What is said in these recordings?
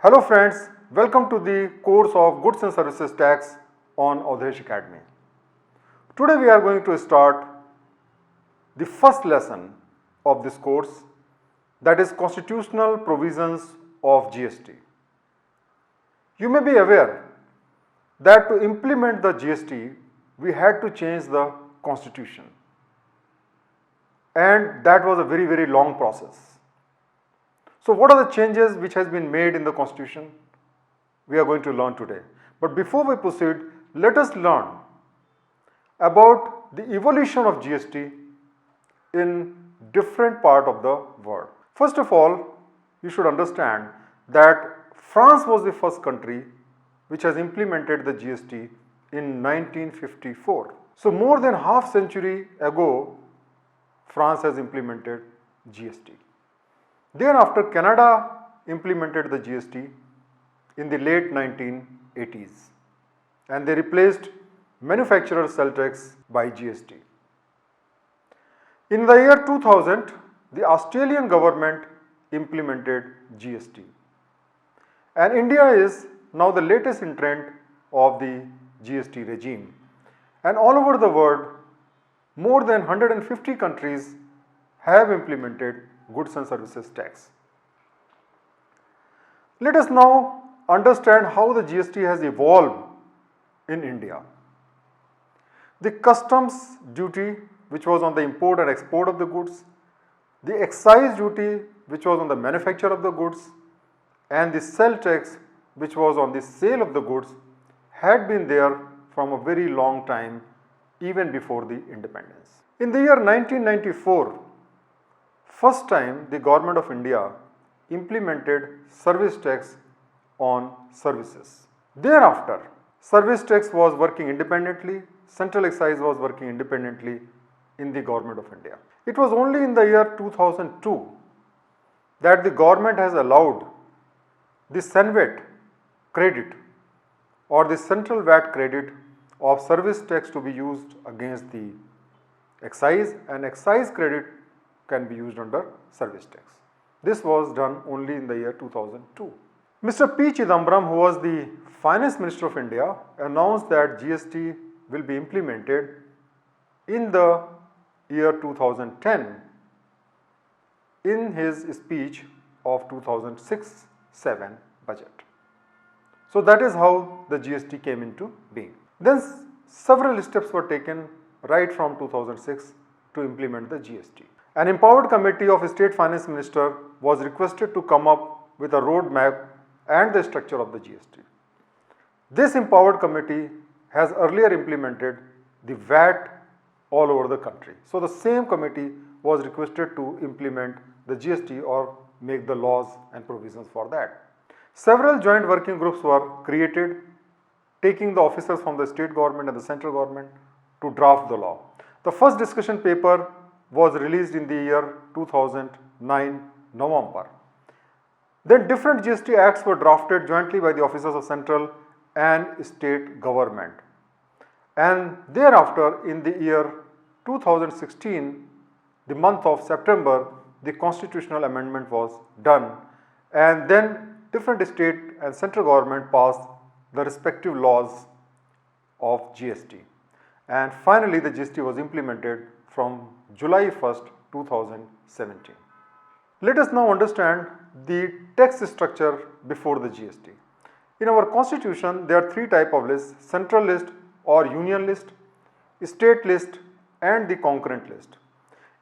Hello friends, welcome to the course of Goods and Services Tax on Awdhesh Academy. Today we are going to start the first lesson of this course, that is constitutional provisions of GST. You may be aware that to implement the GST we had to change the constitution, and that was a very long process. So what are the changes which has been made in the constitution? We are going to learn today. But before we proceed, let us learn about the evolution of GST in different part of the world. First of all, you should understand that France was the first country which has implemented the GST in 1954. So more than half century ago, France has implemented GST. Thereafter, Canada implemented the GST in the late 1980s, and they replaced manufacturer sales tax by GST. In the year 2000, the Australian government implemented GST, and India is now the latest entrant of the GST regime. And all over the world, more than 150 countries have implemented goods and services tax. Let us now understand how the GST has evolved in India. The customs duty, which was on the import and export of the goods, the excise duty, which was on the manufacture of the goods, and the sales tax, which was on the sale of the goods, had been there from a very long time, even before the independence. In the year 1994, first time the government of India implemented service tax on services. Thereafter, service tax was working independently, central excise was working independently in the government of India. It was only in the year 2002 that the government has allowed the CENVAT credit or the central VAT credit of service tax to be used against the excise, and excise credit can be used under service tax. This was done only in the year 2002. Mr. P. Chidambaram, who was the Finance Minister of India, announced that GST will be implemented in the year 2010 in his speech of 2006-07 budget. So that is how the GST came into being. Then several steps were taken right from 2006 to implement the GST. An empowered committee of State Finance Minister was requested to come up with a roadmap and the structure of the GST. This empowered committee has earlier implemented the VAT all over the country. So the same committee was requested to implement the GST or make the laws and provisions for that. Several joint working groups were created, taking the officers from the state government and the central government to draft the law. The first discussion paper was released in the year 2009 November. Then different GST acts were drafted jointly by the officers of central and state government. And thereafter, in the year 2016, the month of September, the constitutional amendment was done, and then different state and central government passed the respective laws of GST. And finally, the GST was implemented from July 1st, 2017. Let us now understand the tax structure before the GST. In our constitution, there are three types of lists: central list or union list, state list, and the concurrent list.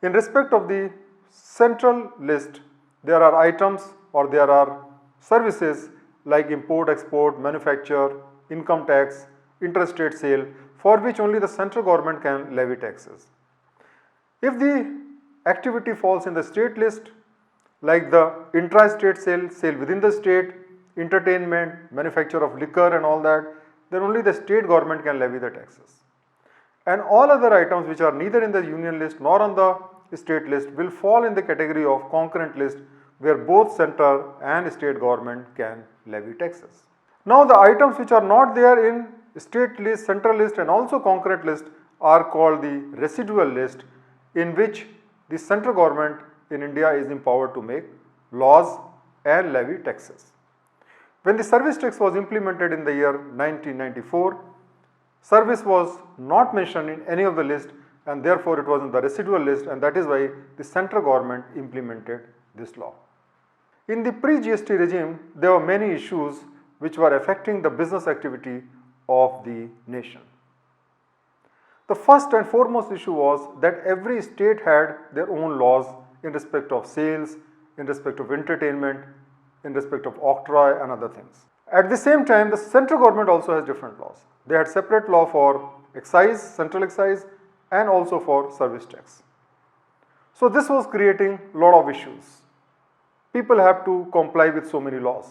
In respect of the central list, there are items or there are services like import, export, manufacture, income tax, interstate sale, for which only the central government can levy taxes. If the activity falls in the state list, like the intra-state sale within the state, entertainment, manufacture of liquor and all that, then only the state government can levy the taxes. And all other items which are neither in the union list nor on the state list will fall in the category of concurrent list, where both central and state government can levy taxes. Now the items which are not there in state list, central list and also concurrent list are called the residual list, in which the central government in India is empowered to make laws and levy taxes. When the service tax was implemented in the year 1994, service was not mentioned in any of the list, and therefore it was in the residual list, and that is why the central government implemented this law. In the pre-GST regime, there were many issues which were affecting the business activity of the nation. The first and foremost issue was that every state had their own laws in respect of sales, in respect of entertainment, in respect of octroi and other things. At the same time, the central government also has different laws. They had separate law for excise, central excise, and also for service tax. So this was creating a lot of issues. People have to comply with so many laws.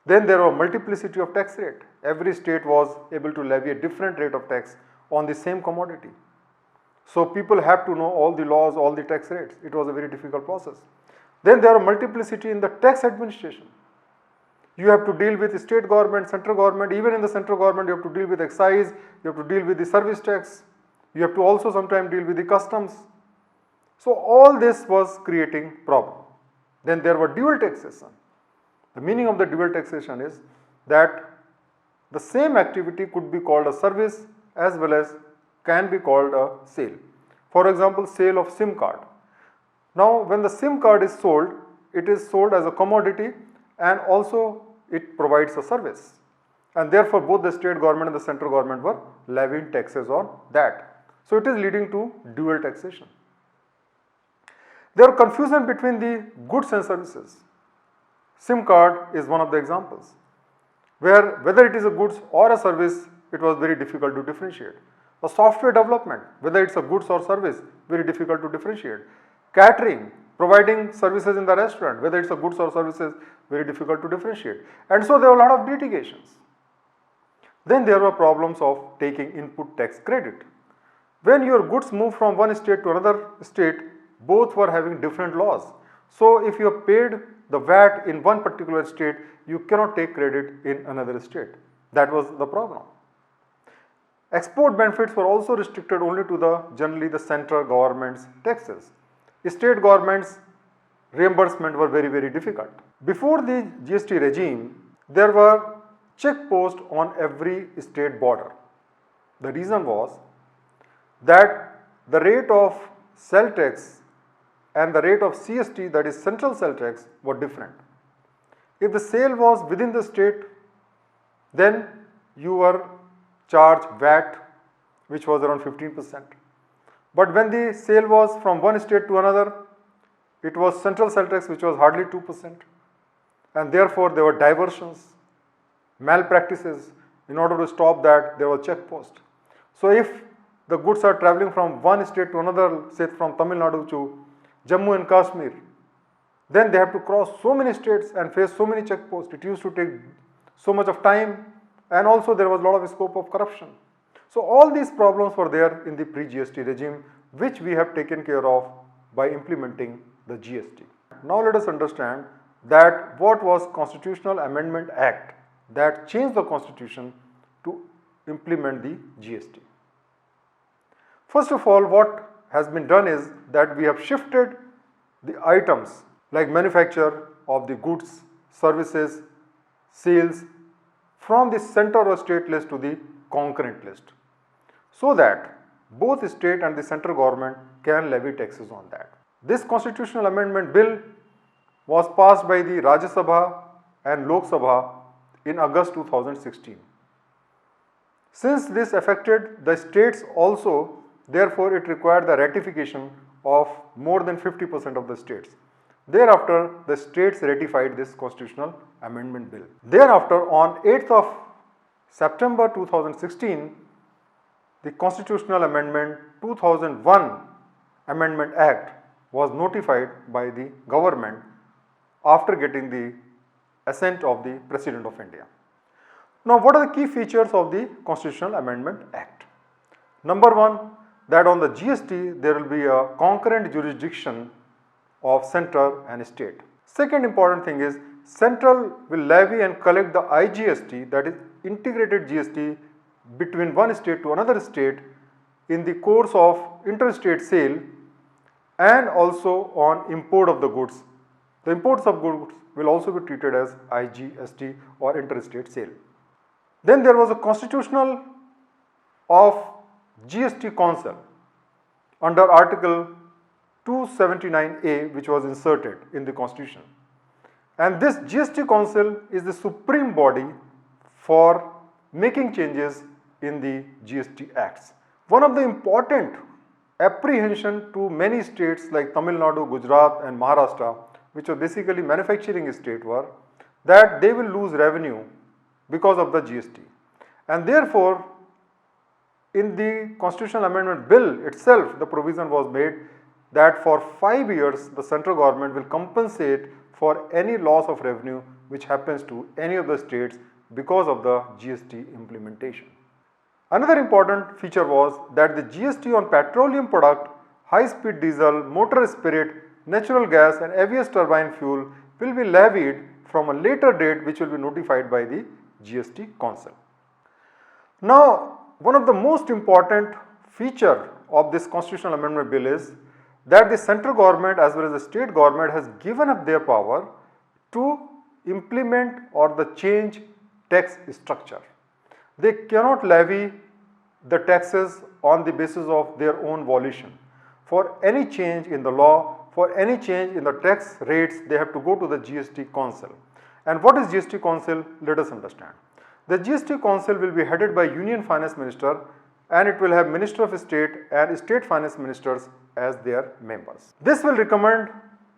Then there were multiplicity of tax rate. Every state was able to levy a different rate of tax on the same commodity. So people have to know all the laws, all the tax rates. It was a very difficult process. Then there are multiplicity in the tax administration. You have to deal with the state government, central government. Even in the central government, you have to deal with excise, you have to deal with the service tax, you have to also sometimes deal with the customs. So all this was creating problem. Then there were dual taxation. The meaning of the dual taxation is that the same activity could be called a service as well as can be called a sale. For example, sale of SIM card. Now when the SIM card is sold, it is sold as a commodity and also it provides a service. And therefore both the state government and the central government were levying taxes on that. So it is leading to dual taxation. There are confusion between the goods and services. SIM card is one of the examples, where whether it is a goods or a service, it was very difficult to differentiate. The software development, whether it's a goods or service, very difficult to differentiate. Catering, providing services in the restaurant, whether it's a goods or services, very difficult to differentiate. And so there were a lot of litigations. Then there were problems of taking input tax credit. When your goods move from one state to another state, both were having different laws. So if you have paid the VAT in one particular state, you cannot take credit in another state. That was the problem. Export benefits were also restricted only to generally the central government's taxes. State government's reimbursement were very, very difficult. Before the GST regime, there were check posts on every state border. The reason was that the rate of sell tax and the rate of CST, that is central sell tax, were different. If the sale was within the state, then you were charged VAT, which was around 15%. But when the sale was from one state to another, it was central sell tax, which was hardly 2%. And therefore there were diversions, malpractices. In order to stop that, there was check post. So if the goods are traveling from one state to another, say from Tamil Nadu to Jammu and Kashmir, then they have to cross so many states and face so many check posts. It used to take so much of time, and also there was a lot of scope of corruption. So all these problems were there in the pre-GST regime, which we have taken care of by implementing the GST. Now let us understand that what was Constitutional Amendment Act that changed the constitution to implement the GST. First of all, what has been done is that we have shifted the items like manufacture of the goods, services, sales from the central or state list to the concurrent list, so that both state and the central government can levy taxes on that. This constitutional amendment bill was passed by the Rajya Sabha and Lok Sabha in August 2016. Since this affected the states also, therefore it required the ratification of more than 50% of the states. Thereafter, the states ratified this constitutional amendment bill. Thereafter, on 8th of September 2016, the Constitutional Amendment 2001 Amendment Act was notified by the government after getting the assent of the President of India. Now, what are the key features of the Constitutional Amendment Act? Number one, that on the GST there will be a concurrent jurisdiction of central and state. Second important thing is central will levy and collect the IGST, that is integrated GST, between one state to another state in the course of interstate sale and also on import of the goods. The imports of goods will also be treated as IGST or interstate sale. Then there was a constitutional of GST Council under Article 279A, which was inserted in the Constitution. And this GST Council is the supreme body for making changes in the GST Acts. One of the important apprehension to many states like Tamil Nadu, Gujarat and Maharashtra, which are basically manufacturing state, were that they will lose revenue because of the GST. And therefore, in the Constitutional Amendment Bill itself, the provision was made that for 5 years the central government will compensate for any loss of revenue which happens to any of the states because of the GST implementation. Another important feature was that the GST on petroleum product, high-speed diesel, motor spirit, natural gas and aviation turbine fuel will be levied from a later date which will be notified by the GST Council. Now, one of the most important feature of this Constitutional Amendment Bill is that the central government as well as the state government has given up their power to implement or the change tax structure. They cannot levy the taxes on the basis of their own volition. For any change in the law, for any change in the tax rates, they have to go to the GST Council. And what is GST Council? Let us understand. The GST Council will be headed by Union Finance Minister and it will have Minister of State and State Finance Ministers as their members. This will recommend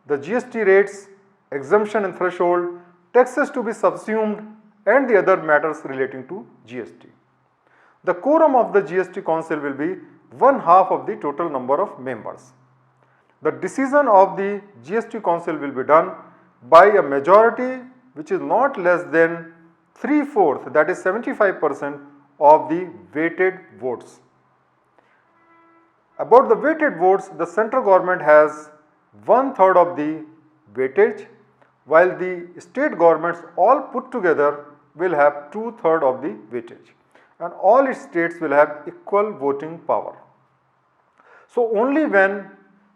the GST rates, exemption and threshold, taxes to be subsumed and the other matters relating to GST. The quorum of the GST Council will be 1/2 of the total number of members. The decision of the GST Council will be done by a majority which is not less than 3/4, that is 75% of the weighted votes. About the weighted votes, the central government has 1/3 of the weightage, while the state governments all put together will have 2/3 of the weightage, and all its states will have equal voting power. So only when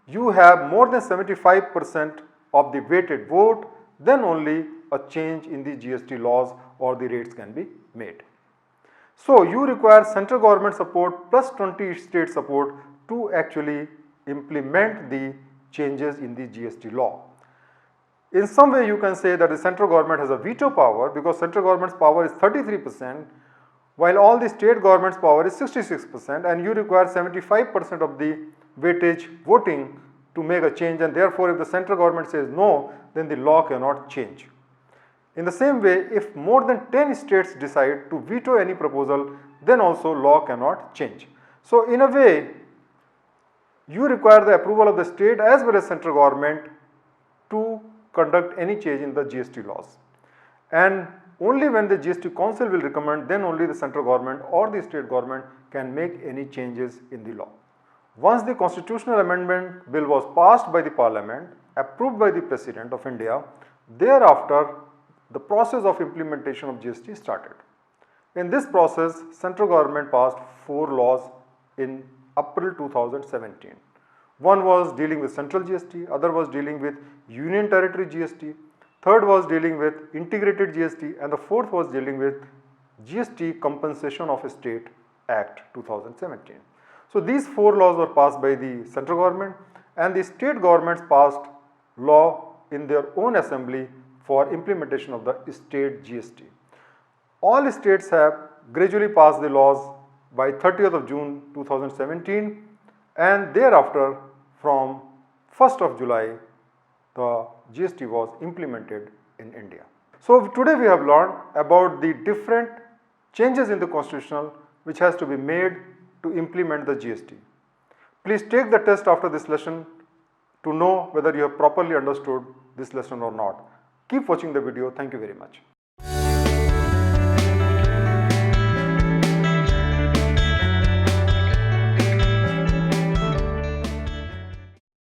you have more than 75% of the weighted vote, then only a change in the GST laws or the rates can be made. So you require central government support plus 20 state support to actually implement the changes in the GST law. In some way you can say that the central government has a veto power because central government's power is 33%, while all the state government's power is 66%, and you require 75% of the weightage voting to make a change, and therefore if the central government says no, then the law cannot change. In the same way, if more than 10 states decide to veto any proposal, then also law cannot change. So in a way, you require the approval of the state as well as central government to conduct any change in the GST laws. And only when the GST Council will recommend, then only the central government or the state government can make any changes in the law. Once the constitutional amendment bill was passed by the parliament, approved by the President of India, thereafter the process of implementation of GST started. In this process, central government passed 4 laws in April 2017. One was dealing with central GST, other was dealing with union territory GST, third was dealing with integrated GST, and the fourth was dealing with GST Compensation of State Act 2017. So these 4 laws were passed by the central government, and the state governments passed law in their own assembly for implementation of the state GST. All states have gradually passed the laws by 30th of June 2017, and thereafter from 1st of July the GST was implemented in India. So today we have learned about the different changes in the constitution which has to be made to implement the GST. Please take the test after this lesson to know whether you have properly understood this lesson or not. Keep watching the video. Thank you very much.